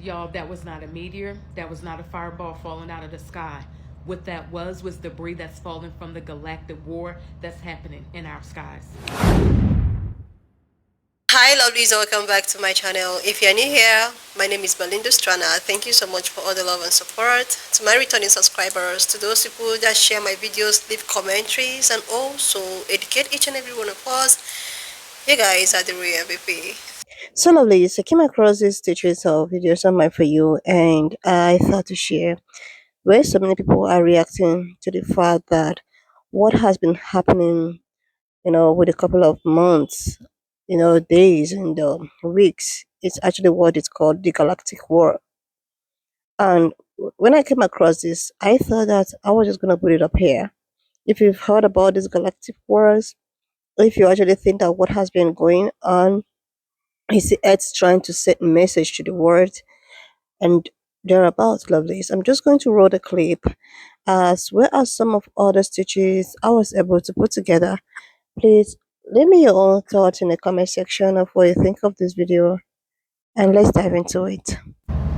Y'all, that was not a meteor. That was not a fireball falling out of the sky. What that was debris that's falling from the galactic war that's happening in our skies. Hi lovelies, welcome back to my channel. If you're new here, my name is Belinda Strana. Thank you so much for all the love and support. To my returning subscribers, to those people that share my videos, leave commentaries, and also educate each and every one of us, you guys are the real MVP. So lovelies, I came across this teachers of videos on my For You, and I thought to share where so many people are reacting to the fact that what has been happening, with a couple of months, days and weeks, it's actually what it's called the Galactic War. And when I came across this, I thought that I was just going to put it up here. If you've heard about these Galactic Wars, if you actually think that what has been going on is the Earth trying to send a message to the world and thereabouts, lovelies, I'm just going to roll the clip as well as some of other stitches I was able to put together. Please leave me your own thoughts in the comment section of what you think of this video, and let's dive into it.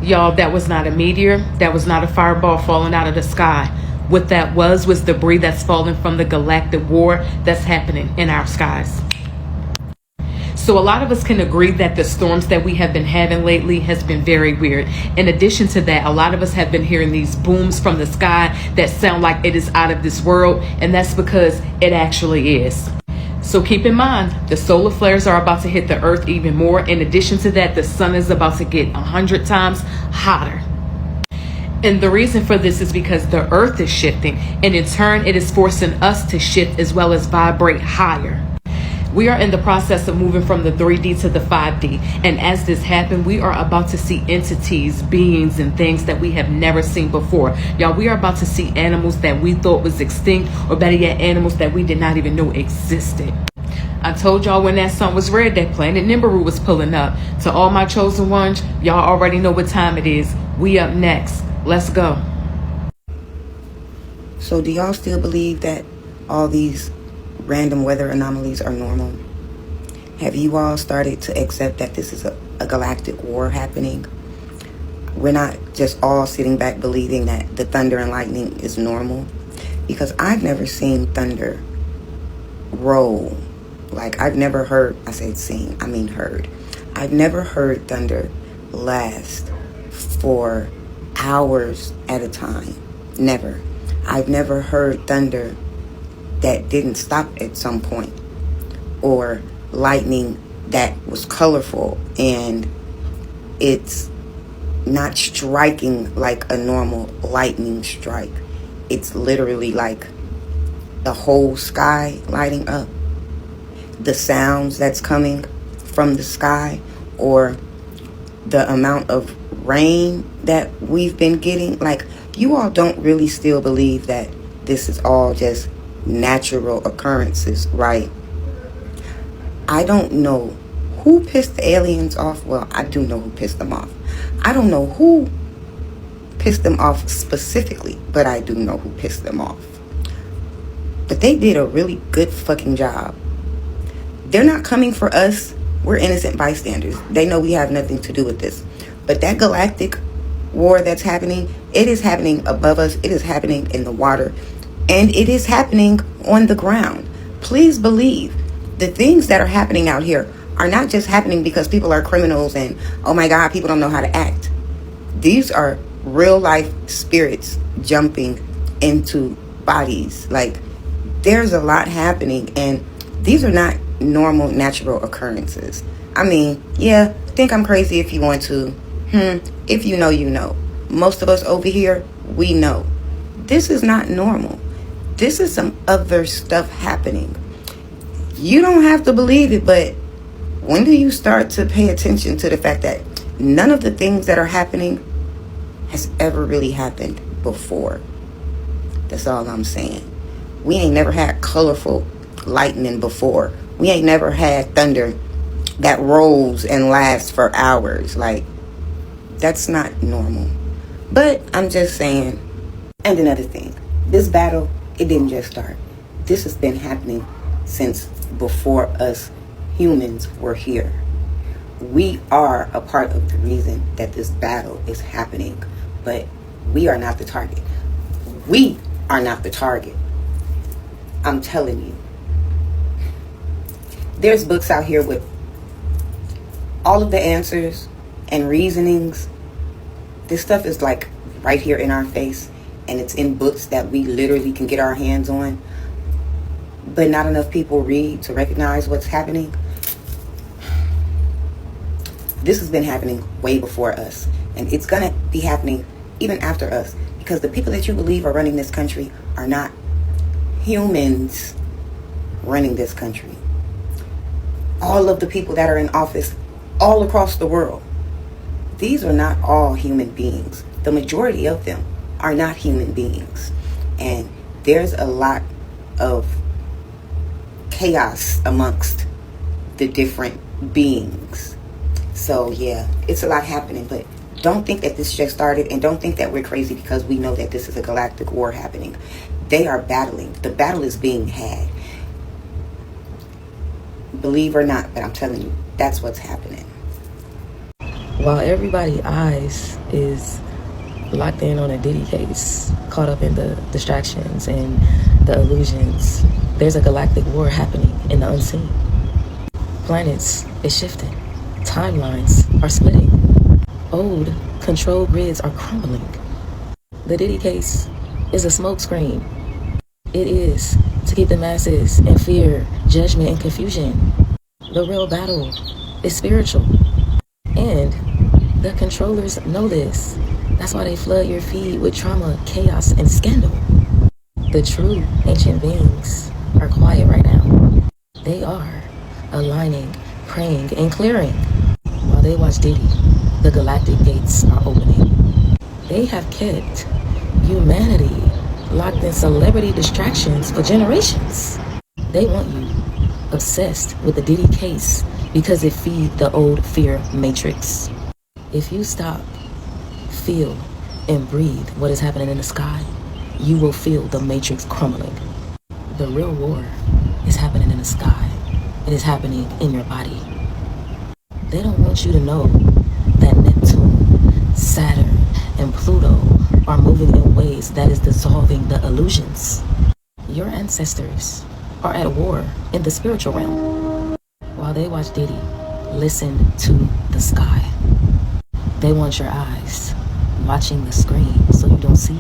Y'all, that was not a meteor. That was not a fireball falling out of the sky. What that was debris that's falling from the galactic war that's happening in our skies. So a lot of us can agree that the storms that we have been having lately has been very weird. In addition to that, a lot of us have been hearing these booms from the sky that sound like it is out of this world, and that's because it actually is. So keep in mind, the solar flares are about to hit the earth even more. In addition to that, the sun is about to get 100 times hotter. And the reason for this is because the earth is shifting, and in turn, it is forcing us to shift as well as vibrate higher. We are in the process of moving from the 3D to the 5D. And as this happens, we are about to see entities, beings, and things that we have never seen before. Y'all, we are about to see animals that we thought was extinct, or better yet, animals that we did not even know existed. I told y'all when that sun was red, that planet Nibiru was pulling up. To all my chosen ones, y'all already know what time it is. We up next. Let's go. So do y'all still believe that all these random weather anomalies are normal? Have you all started to accept that this is a galactic war happening? We're not just all sitting back believing that the thunder and lightning is normal, because I've never seen thunder roll. Like, I've never heard, I said seen, I mean heard. I've never heard thunder last for hours at a time. Never. I've never heard thunder that didn't stop at some point, or lightning that was colorful and it's not striking like a normal lightning strike. It's literally like the whole sky lighting up. The sounds that's coming from the sky, or the amount of rain that we've been getting. Like, you all don't really still believe that this is all just natural occurrences, right? I don't know who pissed the aliens off. Well, I do know who pissed them off. I don't know who pissed them off specifically, but I do know who pissed them off. But they did a really good fucking job. They're not coming for us. We're innocent bystanders. They know we have nothing to do with this. But that galactic war that's happening, it is happening above us. It is happening in the water. And it is happening on the ground. Please believe the things that are happening out here are not just happening because people are criminals and, oh my God, people don't know how to act. These are real life spirits jumping into bodies. Like, there's a lot happening, and these are not normal natural occurrences. I mean, yeah, think I'm crazy if you want to. If you know, you know. Most of us over here, we know. This is not normal. This is some other stuff happening. You don't have to believe it, but when do you start to pay attention to the fact that none of the things that are happening has ever really happened before? That's all I'm saying. We ain't never had colorful lightning before. We ain't never had thunder that rolls and lasts for hours. Like, that's not normal. But I'm just saying. And another thing, this battle, it didn't just start. This has been happening since before us humans were here. We are a part of the reason that this battle is happening, but we are not the target. We are not the target. I'm telling you. There's books out here with all of the answers and reasonings. This stuff is like right here in our face, and it's in books that we literally can get our hands on, but not enough people read to recognize what's happening. This has been happening way before us, and it's gonna be happening even after us, because the people that you believe are running this country are not humans running this country. All of the people that are in office all across the world, these are not all human beings. The majority of them are not human beings. And there's a lot of chaos amongst the different beings. So yeah, it's a lot happening, but don't think that this just started, and don't think that we're crazy because we know that this is a galactic war happening. They are battling. The battle is being had. Believe or not, but I'm telling you, that's what's happening. While everybody's eyes is locked in on a Diddy case, caught up in the distractions and the illusions, there's a galactic war happening in the unseen. Planets is shifting. Timelines are splitting. Old control grids are crumbling. The Diddy case is a smokescreen. It is to keep the masses in fear, judgment, and confusion. The real battle is spiritual. And the controllers know this. That's why they flood your feed with trauma, chaos, and scandal. The true ancient beings are quiet right now. They are aligning, praying, and clearing. While they watch Diddy, the galactic gates are opening. They have kept humanity locked in celebrity distractions for generations. They want you obsessed with the Diddy case because it feeds the old fear matrix. If you stop, feel, and breathe what is happening in the sky, you will feel the matrix crumbling. The real war is happening in the sky. It is happening in your body. They don't want you to know that Neptune, Saturn, and Pluto are moving in ways that is dissolving the illusions. Your ancestors are at war in the spiritual realm. While they watch Diddy, listen to the sky. They want your eyes watching the screen so you don't see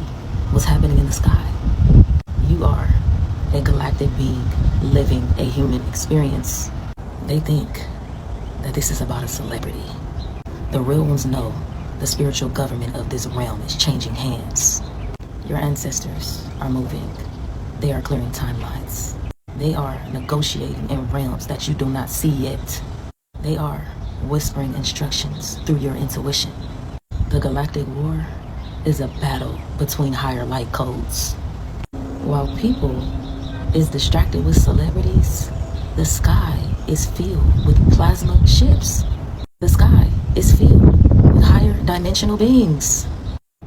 what's happening in the sky. You are a galactic being living a human experience. They think that this is about a celebrity. The real ones know the spiritual government of this realm is changing hands. Your ancestors are moving. They are clearing timelines. They are negotiating in realms that you do not see yet. They are whispering instructions through your intuition. The galactic war is a battle between higher light codes. While people is distracted with celebrities, the sky is filled with plasma ships. The sky is filled with higher dimensional beings.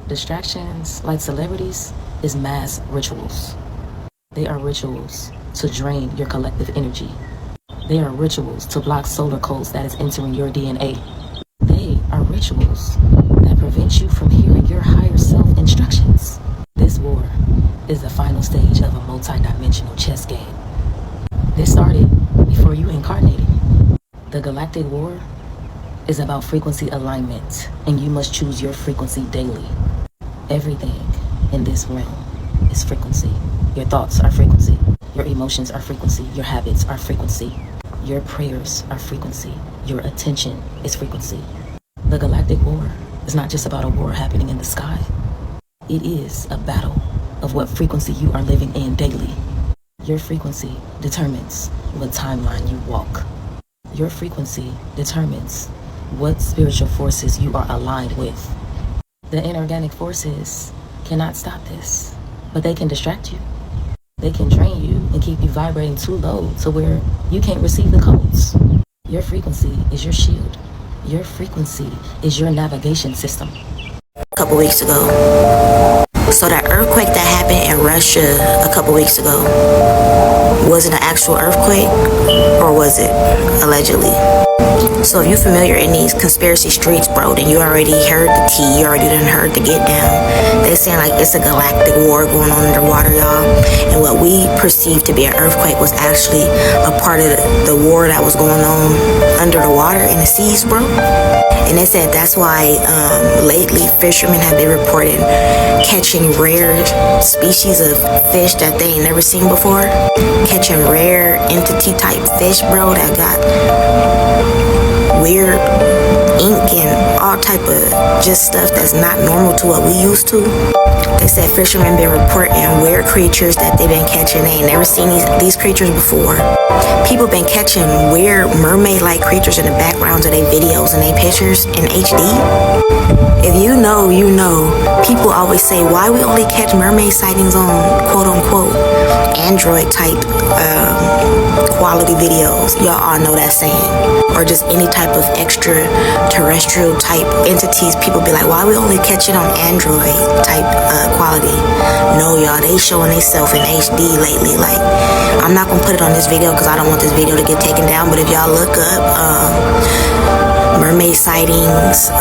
Distractions like celebrities is mass rituals. They are rituals to drain your collective energy. They are rituals to block solar codes that is entering your DNA. They are rituals that prevent you from hearing your higher self instructions. This war is the final stage of a multi-dimensional chess game. This started before you incarnated. The galactic war is about frequency alignment, and you must choose your frequency daily. Everything in this realm is frequency. Your thoughts are frequency. Your emotions are frequency. Your habits are frequency. Your prayers are frequency. Your attention is frequency. The galactic war is not just about a war happening in the sky. It is a battle of what frequency you are living in daily. Your frequency determines what timeline you walk. Your frequency determines what spiritual forces you are aligned with. The inorganic forces cannot stop this, but they can distract you. They can drain you and keep you vibrating too low to where you can't receive the codes. Your frequency is your shield. Your frequency is your navigation system. A couple weeks ago. So that earthquake that happened in Russia a couple weeks ago, was it an actual earthquake or was it allegedly? So if you're familiar in these conspiracy streets, bro, then you already heard the tea, you already done heard the get down. They saying like it's a galactic war going on underwater, y'all. And what we perceived to be an earthquake was actually a part of the war that was going on under the water in the seas, bro. And they said that's why lately fishermen have been reporting catching rare species of fish that they ain't never seen before. Catching rare entity type fish, bro, that got weird ink and all type of just stuff that's not normal to what we used to. They said fishermen been reporting weird creatures that they've been catching. They ain't never seen these creatures before. People been catching weird mermaid-like creatures in the backgrounds of their videos and their pictures in HD. If you know, you know. People always say, why we only catch mermaid sightings on quote-unquote Android type quality videos. Y'all all know that saying. Or just any type of extraterrestrial type entities. People be like, why we only catch it on Android type quality? No, y'all, they showing themselves in HD lately. Like, I'm not gonna put it on this video because I don't want this video to get taken down, but if y'all look up mermaid sightings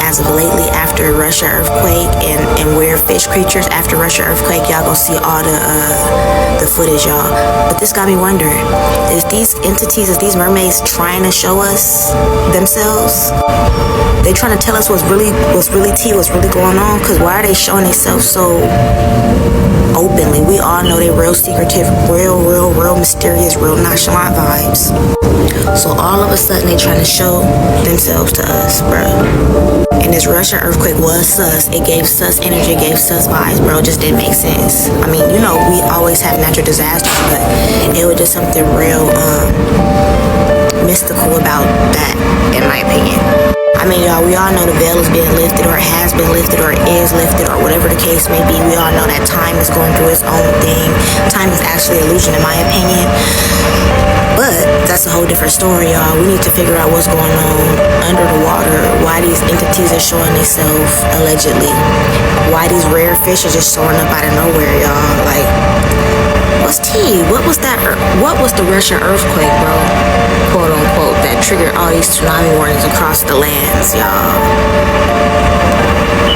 as of lately after Russia earthquake and weird fish creatures after Russia earthquake, y'all gonna see all the footage, y'all. But this got me wondering, is these entities, is these mermaids trying to show us themselves? They trying to tell us what's really tea, what's really going on? Because why are they showing themselves so openly? We all know they real secretive, real mysterious, real nonchalant vibes. So all of a sudden they trying to show themselves to us, bro. And this Russia earthquake was sus. It gave sus energy, it gave sus vibes, bro. It just didn't make sense. I mean, you know, we always have natural disasters, but it was just something real mystical about that, in my opinion. I mean, y'all, we all know the veil is being lifted, or it has been lifted, or it is lifted, or whatever the case may be. We all know that time is going through its own thing. Time is actually an illusion, in my opinion. But that's a whole different story, y'all. We need to figure out what's going on under the water. Why these entities are showing themselves, allegedly. Why these rare fish are just showing up out of nowhere, y'all. Like, what's tea? What was that? What was the Russian earthquake, bro? Quote unquote, that triggered all these tsunami warnings across the lands, y'all.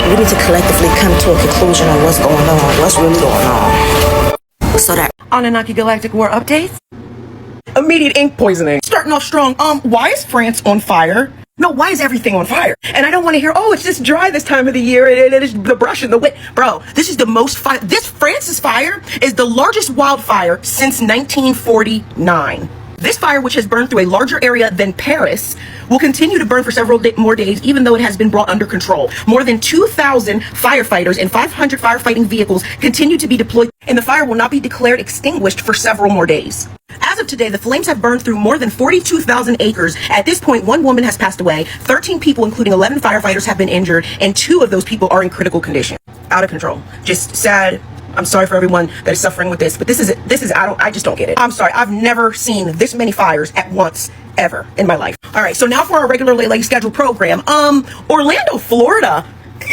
We need to collectively come to a conclusion on what's going on, what's really going on. So that Anunnaki Galactic War updates. Immediate ink poisoning. Starting off strong. Why is France on fire? No, why is everything on fire? And I don't want to hear, oh, it's just dry this time of the year. It is the brush and the wind. Bro, this is the most fire. This France's fire is the largest wildfire since 1949. This fire, which has burned through a larger area than Paris, will continue to burn for several more days, even though it has been brought under control. More than 2,000 firefighters and 500 firefighting vehicles continue to be deployed, and the fire will not be declared extinguished for several more days. As of today, the flames have burned through more than 42,000 acres. At this point, 1 woman has passed away, 13 people, including 11 firefighters, have been injured, and 2 of those people are in critical condition. Out of control. Just sad. I'm sorry for everyone that is suffering with this, but this is I just don't get it. I'm sorry. I've never seen this many fires at once ever in my life. All right, so now for our regularly scheduled program. Orlando, Florida.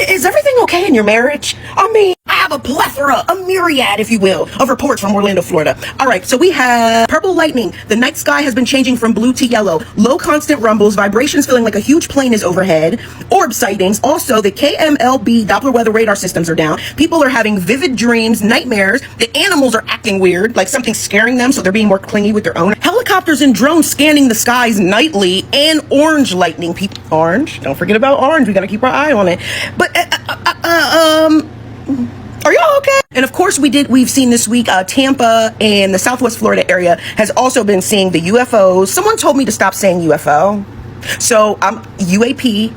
Is everything okay in your marriage? I mean, I have a plethora, a myriad, if you will, of reports from Orlando, Florida. All right, so we have purple lightning. The night sky has been changing from blue to yellow. Low constant rumbles, vibrations feeling like a huge plane is overhead. Orb sightings. Also, the KMLB Doppler weather radar systems are down. People are having vivid dreams, nightmares. The animals are acting weird, like something's scaring them, so they're being more clingy with their own. Helicopters and drones scanning the skies nightly, and orange lightning. Orange? Don't forget about orange. We gotta keep our eye on it. But are y'all okay? And of course we've seen this week, Tampa and the Southwest Florida area has also been seeing the UFOs. Someone told me to stop saying UFO. So UAP.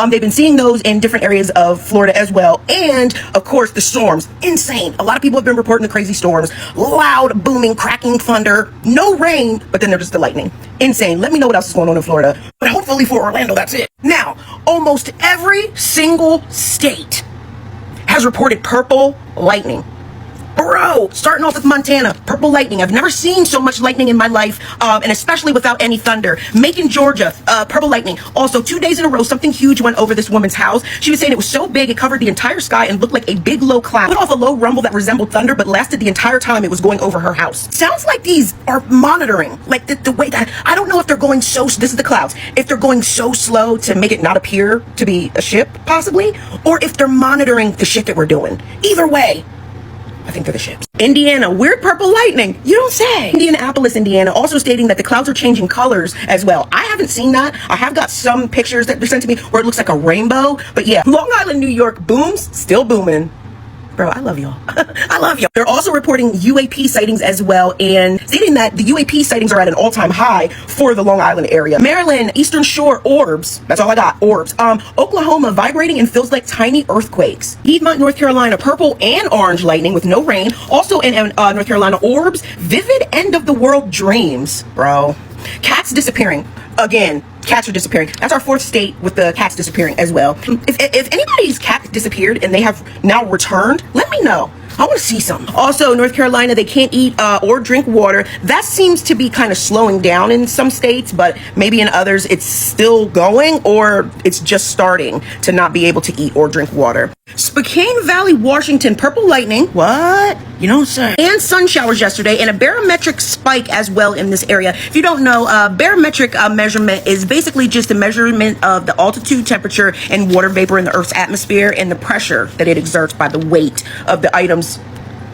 They've been seeing those in different areas of Florida as well. And of course the storms, insane. A lot of people have been reporting the crazy storms, loud, booming, cracking thunder, no rain, but then there's just the lightning. Insane. Let me know what else is going on in Florida. But hopefully for Orlando, that's it. Now, almost every single state has reported purple lightning. Bro, starting off with Montana, purple lightning. I've never seen so much lightning in my life, and especially without any thunder. Macon, Georgia, purple lightning. Also, 2 days in a row, something huge went over this woman's house. She was saying it was so big, it covered the entire sky and looked like a big low cloud. Put off a low rumble that resembled thunder, but lasted the entire time it was going over her house. Sounds like these are monitoring, like the way that, I don't know if they're going so, this is the clouds, if they're going so slow to make it not appear to be a ship, possibly, or if they're monitoring the shit that we're doing. Either way, I think they're the ships. Indiana, weird purple lightning. You don't say. Indianapolis, Indiana, also stating that the clouds are changing colors as well. I haven't seen that. I have got some pictures that were sent to me where it looks like a rainbow. But yeah, Long Island, New York, booms, still booming. Bro, I love y'all. I love y'all. They're also reporting UAP sightings as well, and stating that the UAP sightings are at an all-time high for the Long Island area. Maryland, Eastern Shore, orbs. That's all I got, orbs. Oklahoma, vibrating and feels like tiny earthquakes. Piedmont, North Carolina, purple and orange lightning with no rain. Also in North Carolina, orbs, vivid end-of-the-world dreams. Bro. Cats disappearing. Again, cats are disappearing. That's our fourth state with the cats disappearing as well. If anybody's cat disappeared and they have now returned, let me know. I want to see something. Also, North Carolina, they can't eat or drink water. That seems to be kind of slowing down in some states, but maybe in others it's still going, or it's just starting to not be able to eat or drink water. Spokane Valley, Washington, purple lightning. What? You know what I'm saying? And sun showers yesterday, and a barometric spike as well in this area. If you don't know, barometric measurement is basically just a measurement of the altitude, temperature, and water vapor in the Earth's atmosphere, and the pressure that it exerts by the weight of the items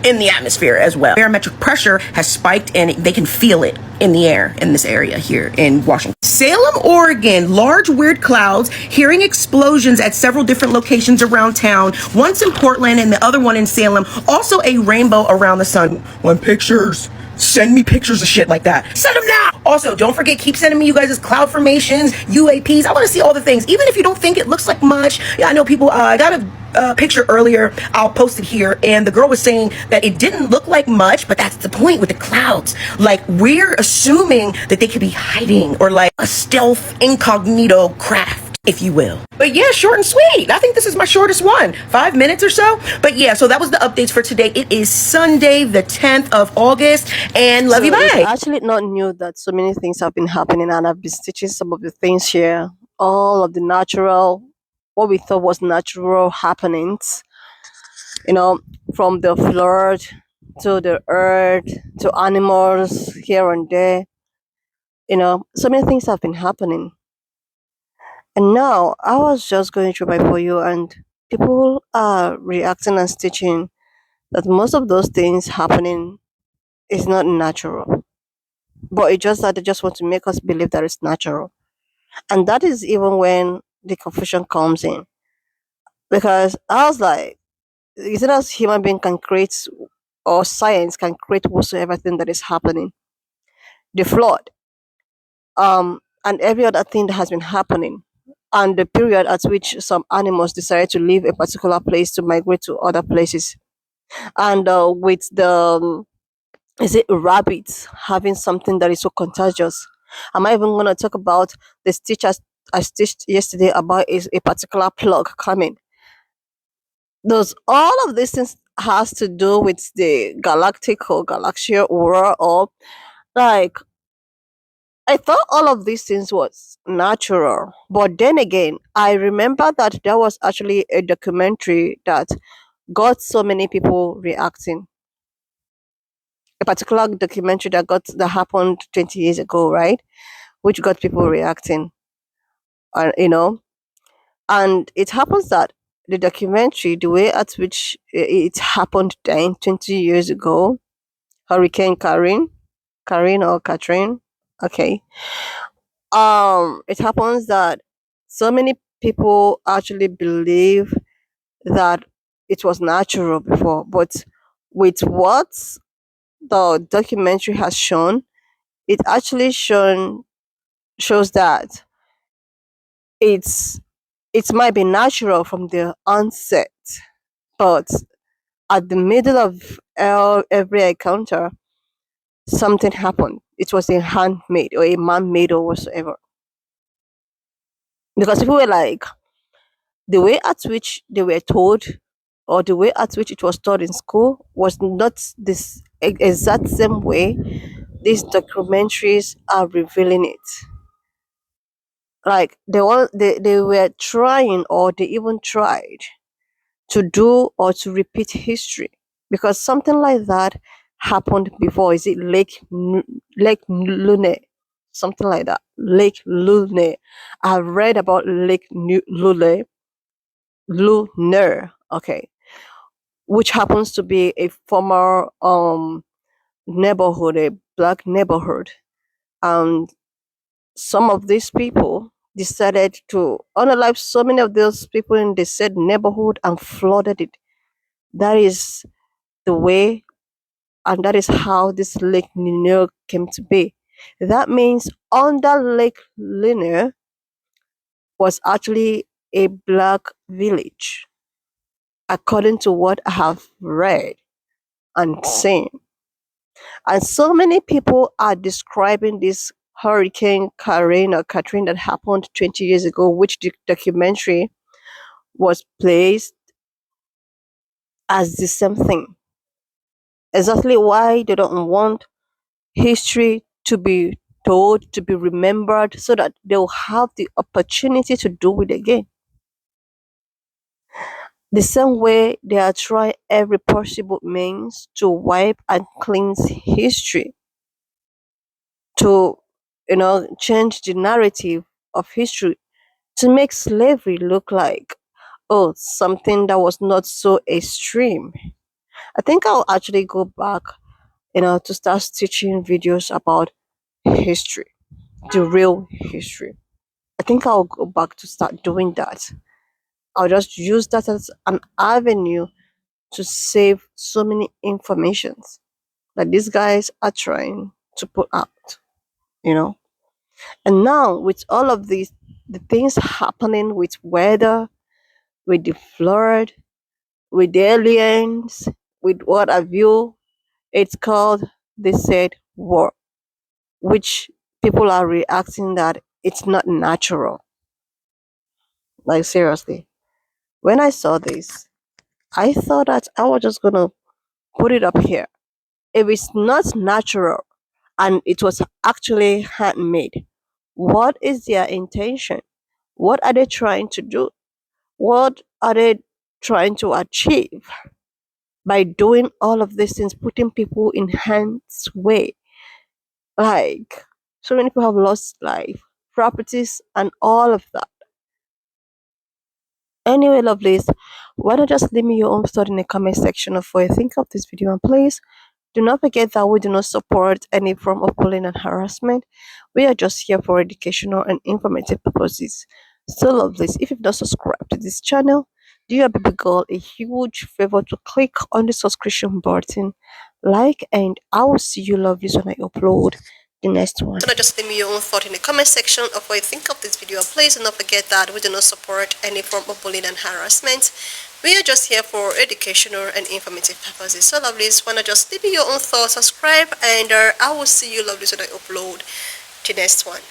in the atmosphere as well. Barometric pressure has spiked, and they can feel it in the air in this area here in Washington. Salem, Oregon, large weird clouds, hearing explosions at several different locations around town, once in Portland and the other one in Salem. Also a rainbow around the sun. Want pictures? Send me pictures of shit like that. Send them now. Also, don't forget, keep sending me you guys' cloud formations, UAPs. I want to see all the things, even if you don't think it looks like much. Yeah, I know people, I got a picture earlier, I'll post it here, and the girl was saying that it didn't look like much, but that's the point with the clouds. Like, we're assuming that they could be hiding, or like a stealth incognito craft, if you will. But yeah, short and sweet. I think this is my shortest one, 5 minutes or so. But yeah, so that was the updates for today. It is Sunday the 10th of August, and love you, bye. It's actually not new that so many things have been happening, and I've been stitching some of the things here. All of the natural, what we thought was natural happenings, you know, from the flood to the earth to animals here and there. You know, so many things have been happening. And now I was just going through my For You, and people are reacting and stitching that most of those things happening is not natural. But it's just that they just want to make us believe that it's natural. And that is even when the confusion comes in. Because I was like, is it as human being can create, or science can create whatsoever thing that is happening? The flood, and every other thing that has been happening, and the period at which some animals decided to leave a particular place to migrate to other places, and with the is it rabbits having something that is so contagious? Am I even going to talk about the stitch I stitched yesterday about is a particular plug coming? Those all of these things has to do with the galactic or galaxia aura, or like, I thought all of these things was natural, but then again, I remember that there was actually a documentary that got so many people reacting. A particular documentary that happened 20 years ago, right? Which got people reacting, you know. And it happens that the documentary, the way at which it happened then 20 years ago, Hurricane Karin or Catherine, okay. It happens that so many people actually believe that it was natural before, but with what the documentary has shown, it actually shows that it's it might be natural from the onset, but at the middle of every encounter, something happened. It was a handmade or a man-made or whatsoever. Because people were like, the way at which they were told or the way at which it was taught in school was not this exact same way these documentaries are revealing it. Like they were trying, or they even tried to do or to repeat history, because something like that happened before. Is it Lake Lune, something like that? Lake Lune. I read about Lune, Lunar. Okay, which happens to be a former neighborhood, a black neighborhood, and some of these people decided to unalive so many of those people in the said neighborhood and flooded it. That is the way, and that is how this Lake Lanier came to be. That means under Lake Lanier was actually a black village, according to what I have read and seen. And so many people are describing this Hurricane Karen or Katrina that happened 20 years ago, which the documentary was placed as the same thing. Exactly why they don't want history to be told, to be remembered, so that they'll have the opportunity to do it again. The same way they are trying every possible means to wipe and cleanse history, to change the narrative of history, to make slavery look like, oh, something that was not so extreme. I think I'll actually go back, to start teaching videos about history, the real history. I think I'll go back to start doing that. I'll just use that as an avenue to save so many informations that these guys are trying to put out, you know. And now with all of these, the things happening with weather, with the flood, with the aliens, with what have you, it's called the said war, which people are reacting that it's not natural. Like seriously. When I saw this, I thought that I was just gonna put it up here. If it's not natural and it was actually handmade, what is their intention? What are they trying to do? What are they trying to achieve by doing all of these things, putting people in harm's way? Like, so many people have lost life, properties, and all of that. Anyway, lovelies, why not just leave me your own thought in the comment section of what you think of this video, and please do not forget that we do not support any form of bullying and harassment. We are just here for educational and informative purposes. So, lovelies, if you've not subscribed to this channel, do your baby girl a huge favor to click on the subscription button, like, and I will see you lovelies when I upload the next one. So, just leave me your own thought in the comment section of what you think of this video. Please do not forget that we do not support any form of bullying and harassment. We are just here for educational and informative purposes. So, lovelies, wanna just leave me your own thoughts, subscribe, and I will see you lovelies when I upload the next one.